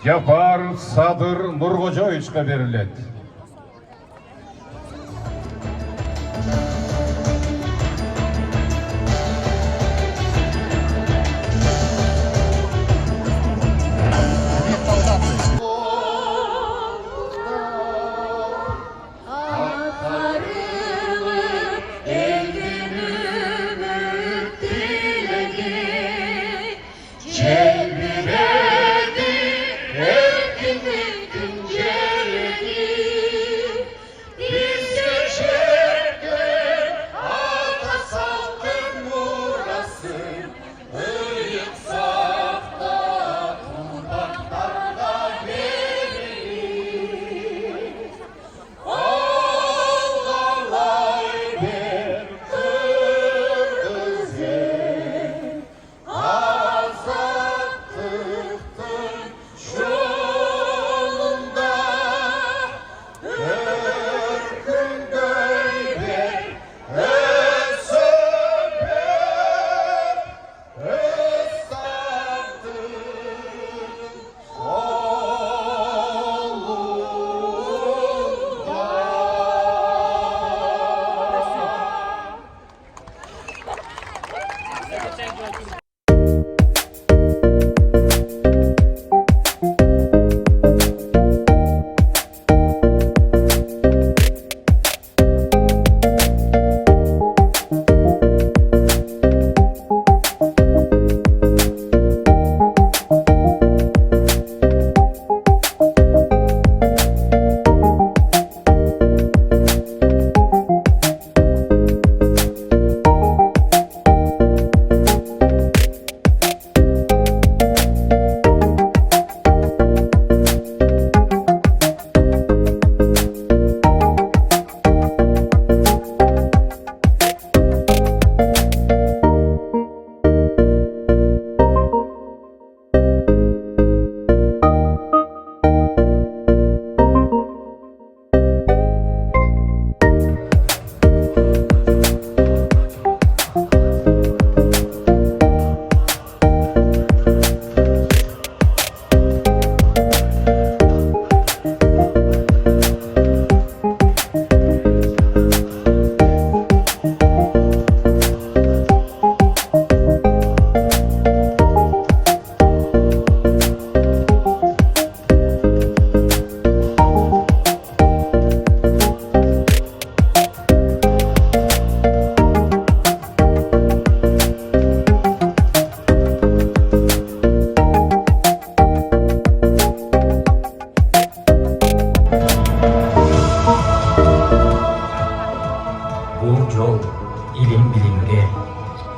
Жапар Садыр Нуркожоевичке берилет.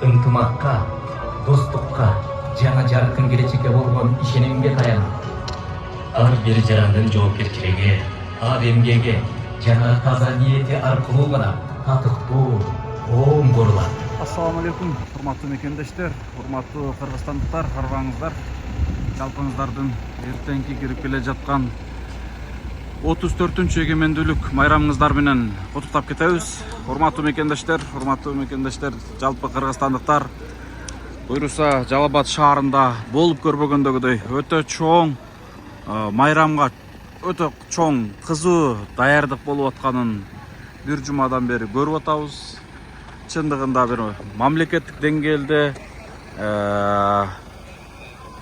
ынтымакка, достукка, жаңа жаркын келечекке болгон ишенимге таянат. Ар бир жарандын жоопкерчилиги, ар эмгеги, жана таза ниети аркылуу гана татыктуу, оң корулат. Ассаламу алейкум, урматтуу мекендештер, урматтуу кыргызстандыктар, карабаңыздар. Жалпыңыздардын эртеңки кирип келе жаткан 34-чү эгемендүүлүк майрамыңыздар менен куттуктап кетебиз. Урматтуу мекендештер, жалпы кыргызстандыктар буйруса Жалал Абад шаарында болуп көрбөгөндөгүдөй өтө чоң майрамга өтө чоң кызуу даярдык болуп атканын бир жумадан бери көрүп атабыз. Чындыгында бир мамлекеттик деңгээлде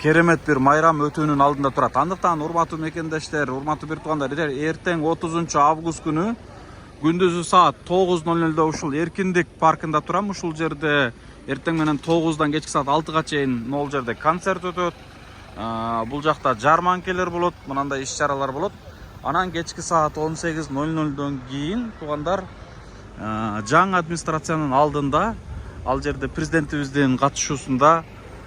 керемет бир майрам өтүүнүн алдында турат. Андыктан урматтуу мекендештер, урматтуу бир туугандар, эртең 30 август күнү күндүзү саат 9:00 ушул Эркиндик паркында турам. Ушул жерде эртең менен 9-дан кечки саат 6-га чейин могул жерде концерт өтөт. Бул жакта жарманкелер болот, мынандай иш-чаралар болот. Анан кечки саат 18:00 кийин туугандар жаңы администрациянын алдында, ал жерде президентибиздин катышуусунда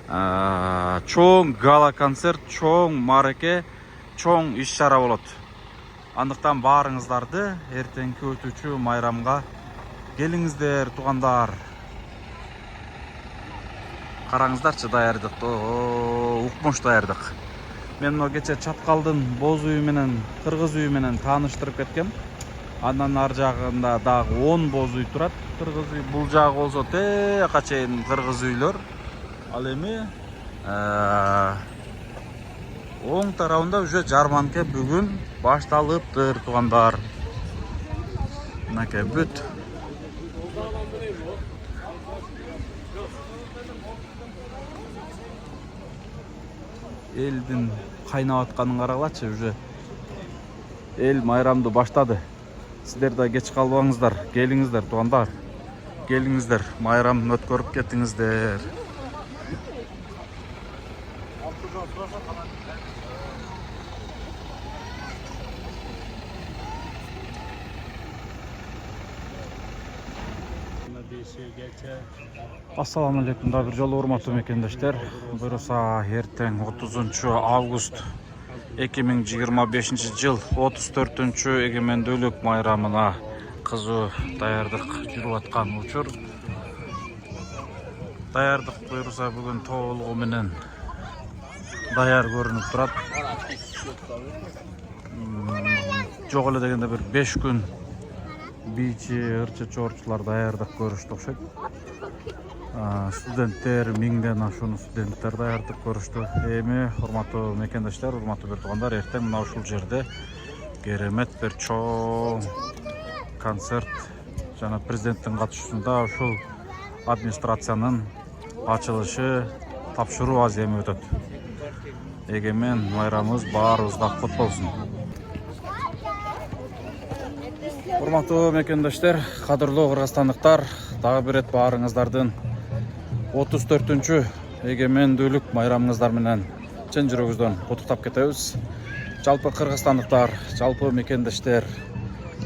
чоң гала концерт, чоң мареке, чоң иш-чара болот. Андыктан баарыңыздарды эртеңки өтүүчү майрамга келиңиздер туугандар. Караңыздарчы даярдыкты, укмуш даярдык. Мен мына кече Чаткалдын боз үйү менен кыргыз үйү менен тааныштырып кеткем. Андан ар жагында дагы 10 боз үй турат. Кыргыз үй, бул жагы болсо тээка чейин кыргыз үйлөр. Ал эми оң тарабында уже жарманке бүгүн башталыптыр туугандар. Мынакей бүт. Элдин кайнап атканын карагылачы, уже эл майрамды баштады. Сиздер да кеч калбаңыздар, келиңиздер туугандар. Келиңиздер, майрамды өткөрүп кетиңиздер. Ассаламу алейкум, да бир жолу урматтуу мекендештер. Буюрса эртең 30 август 2025 жыл 34-чү эгемендүүлүк майрамына кызуу даярдык жүрүп аткан учур. Даярдык буюрса бүгүн толугу менен даяр көрүнүп турат. Жок эле дегенде бир 5 күн бийчи, ырчы чорчулар даярдык көрүштү окшойт. Студенттер, миңден ашуун студенттер даярдык көрүштү. Эми урматтуу мекендештер, урматтуу бир туугандар, эртең мына ушул жерде керемет бир чоң концерт жана президенттин катышуусунда ушул администрациянын ачылышы, тапшыруу аземи өтөт. Эгемен майрамыбыз баарыбызга кут болсун. Урматтуу мекендештер, кадырлуу кыргызстандыктар, дагы бир рет баарыңыздардын 34-чү эгемендүүлүк майрамыңыздар менен чын жүрөгүбүздөн куттуктап кетебиз. Жалпы кыргызстандыктар, жалпы мекендештер,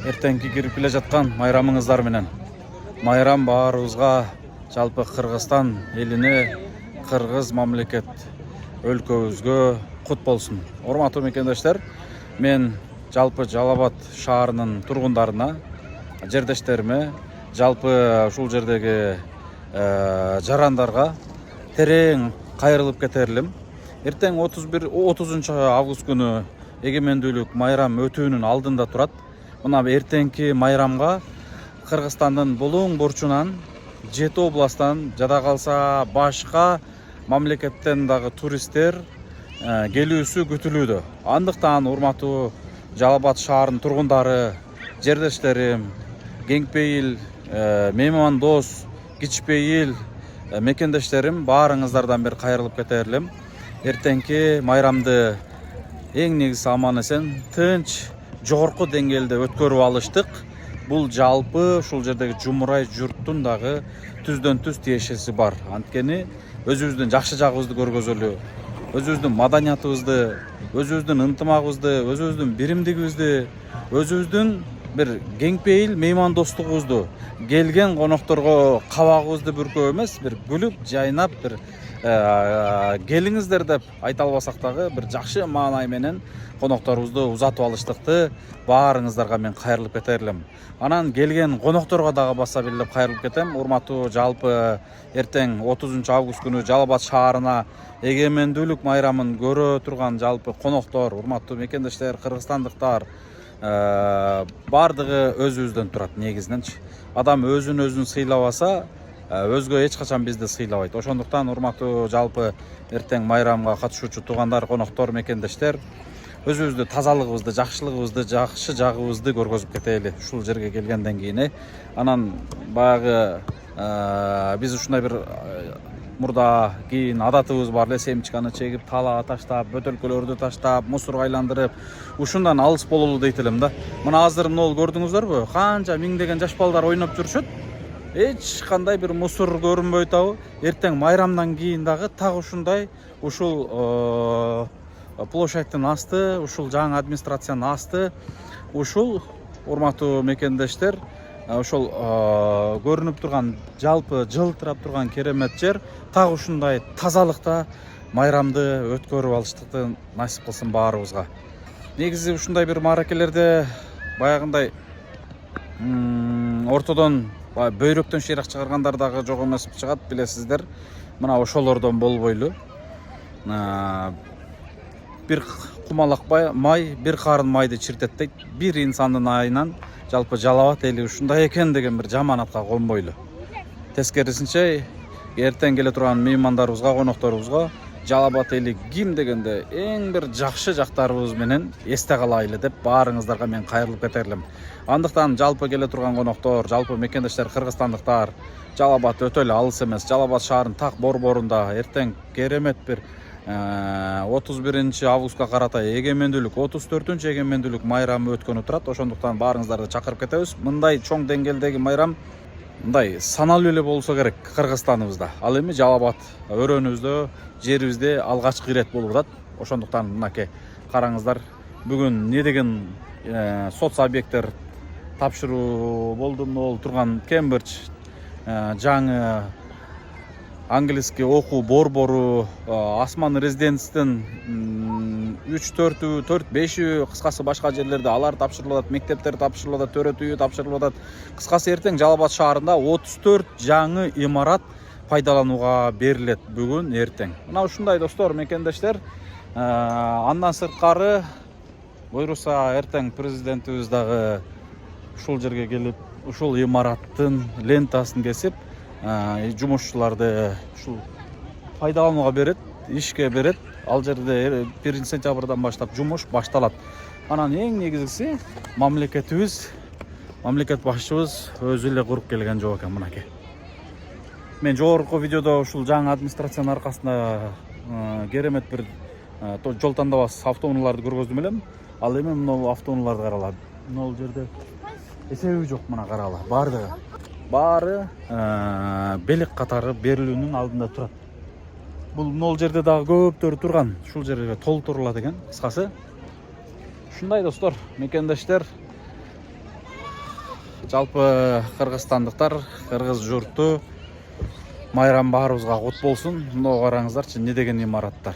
эртеңки кирип келе жаткан майрамыңыздар менен майрам баарыбызга, жалпы Кыргызстан элине, кыргыз мамлекет өлкөбүзгө кут болсун. Урматтуу мекендештер, мен жалпы Жалал Абад шаарынын тургундарына, жердештериме, жалпы ушул жердеги жарандарга терең кайрылып кетерлим. Эртең 30 август күнү эгемендүүлүк майрам өтүүнүн алдында турат. Мына эртеңки майрамга Кыргызстандын булуң бурчунан, 7 областтан, жада калса башка мамлекеттен дагы туристтер келүүсү күтүлүүдө. Андыктан урматтуу Жалал Абад шаарынын тургундары, жердештерим, кеңпейил, меймандос, кичпейил мекендештерим, баарыңыздардан бир кайрылып кетерлим. Эртеңки майрамды эң негизи аман эсен, тынч, жогорку деңгээлде өткөрүп алыштык. Бул жалпы ушул жердеги жумурай журттун дагы түздөн түз тиешеси бар. Анткени өзүбүздүн жакшы жагыбызды көргөзөлү, өзүбүздүн маданиятыбызды, өзүбүздүн ынтымагыбызды, өзүбүздүн биримдигибизди, өзүбүздүн бир кеңпейил меймандостугубузду, келген конокторго кабагыбызды бүркөп эмес, бир күлүп, жайнап, бир келиңиздер деп айта албасак дагы бир жакшы маанай менен конокторубузду узатып алыштыкты баарыңыздарга мен кайрылып кетерлим. Анан келген конокторго дагы баса белгилеп кайрылып кетем. Урматтуу, жалпы эртең 30 август күнү Жалал Абад шаарына эгемендүүлүк майрамын көрө турган жалпы коноктор, урматтуу мекендештер, кыргызстандыктар, бардыгы өзүбүздөн турат негизиненчи. Адам өзүн сыйлабаса, өзгө эч качан бизди сыйлабайт. Ошондуктан урматтуу жалпы эртең майрамга катышуучу туугандар, коноктор, мекендештер, өзүбүздү тазалыгыбызды, жакшылыгыбызды, жакшы жагыбызды көргөзүп кетели ушул жерге келгенден кийин. Анан баягы биз ушундай бир мурда кийин адатыбыз бар эле, семчканы чегип, талаа таштап, бөтөлкөлөрдү таштап, мусорго айландырып, ушундан алыс бололу дейт элем да. Мына азыр могул көрдүңүздөрбү? Канча миңдеген жаш балдар ойноп жүрүшөт. Эч кандай бир мусор көрүнбөй атабы. Эртең майрамдан кийин дагы так ушундай ушул площадьтын асты, ушул жаңы администрациянын асты, ушул урматтуу мекендештер, ошол көрүнүп турган жалпы жылтырап турган керемет жер так ушундай тазалыкта майрамды өткөрүп алыштыкты насип кылсын баарыбызга. Негизи ушундай бир мааракелерде баягындай ортодон бөйрөктөн шыйрак чыгаргандар дагы жок эмес чыгат, билесиздер. Мына ошолордон болбойлу. Бир кумалак май, бир карын майды чиртет дейт. Бир инсандын айынан жалпы Жалал Абад эли ушундай экен деген бир жаманатка конбойлу. Тескерисинче эртең келе турган меймандарыбызга, конокторубузга Жалал Абад эли ким дегенде эң бир жакшы жактарыбыз менен эсте калайлы деп баарыңыздарга мен кайрылып кетерлим. Андыктан жалпы келе турган коноктор, жалпы мекендештер, кыргызстандыктар, Жалал Абад өтө эле алыс эмес. Жалал Абад шаарынын так борборунда эртең керемет бир 31 августка карата эгемендүүлүк, 34 эгемендүүлүк майрамы өткөнү турат. Ошондуктан баарыңыздарды чакырып кетебиз. Мындай чоң деңгээлдеги майрам мындай саналуу эле болсо керек Кыргызстаныбызда. Ал эми Жалал Абад өрөөнүбүздө, жерибизде алгачкы ирет болуп атат. Ошондуктан мынакей караңыздар, бүгүн не деген соц объекттер тапшыруу болду. Могул турган Кембридж жаңы английский окуу борбору, Асман резиденцтен 3-4, 4-5, кыскасы башка жерлерде алар тапшырылып атат, мектептер тапшырылып атат, төрөт үйү тапшырылып атат. Кыскасы эртең Жалал Абад шаарында 34 жаңы имарат пайдаланууга берилет бүгүн эртең. Мына ушундай достор, мекендештер. Андан сырткары буйруса эртең президентибиз дагы ушул жерге келип, ушул имараттын лентасын кесип, жумушчуларды ушул пайдаланууга берет, ишке берет. Ал жерде 1 сентябрдан баштап жумуш башталат. Анан эң негизгиси мамлекетибиз, мамлекет башчыбыз өзү эле куруп келген жок экен мынакей. Мен жогорку видеодо ушул жаңы администрациянын аркасында керемет бир жол тандабас автоунааларды көргөздүм элем. Ал эми мына автоунааларды карала. Мына жерде эсеби жок, мына карала. Баары белек катары берилүүнүн алдында турат. Бул мына жерде дагы көптөр турган. Ушул жерге толтурулат экен. Кыскасы ушундай достор, мекендештер, жалпы кыргызстандыктар, кыргыз журту, майрам баарыбызга кут болсун. Мына караңыздарчы, не деген имараттар.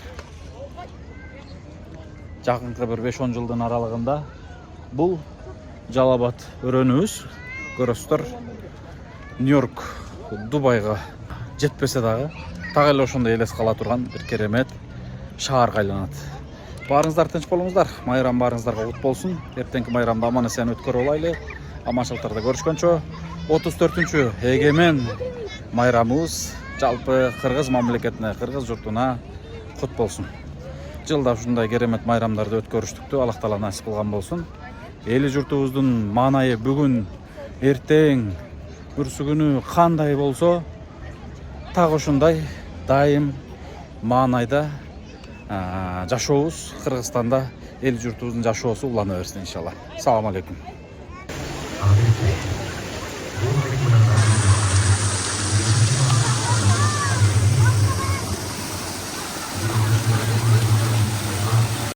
Жакынкы бир 5-10 жылдын аралыгында бул Жалал Абад өрөөнүбүз, көрөсүздөр, Нью-Йорк, Дубайга жетпесе дагы так эле ошондой элес кала турган бир керемет шаарга айланат. Баарыңыздар тынч болуңуздар, майрам баарыңыздарга кут болсун. Эртеңки майрамды аман эсен өткөрүп алайлы. Аманчылыктарда көрүшкөнчө 34-чү эгемен майрамыбыз жалпы кыргыз мамлекетине, кыргыз журтуна кут болсун. Жылда ушундай керемет майрамдарды өткөрүштүктү Аллах Таала насип кылган болсун. Эли журтубуздун маанайы бүгүн, эртең, бүрсүгүнү кандай болсо, так ошондой дайым маанайда жашообуз Кыргызстанда, эл журтубуздун жашоосу улана берсин иншалла. Салам алейкум.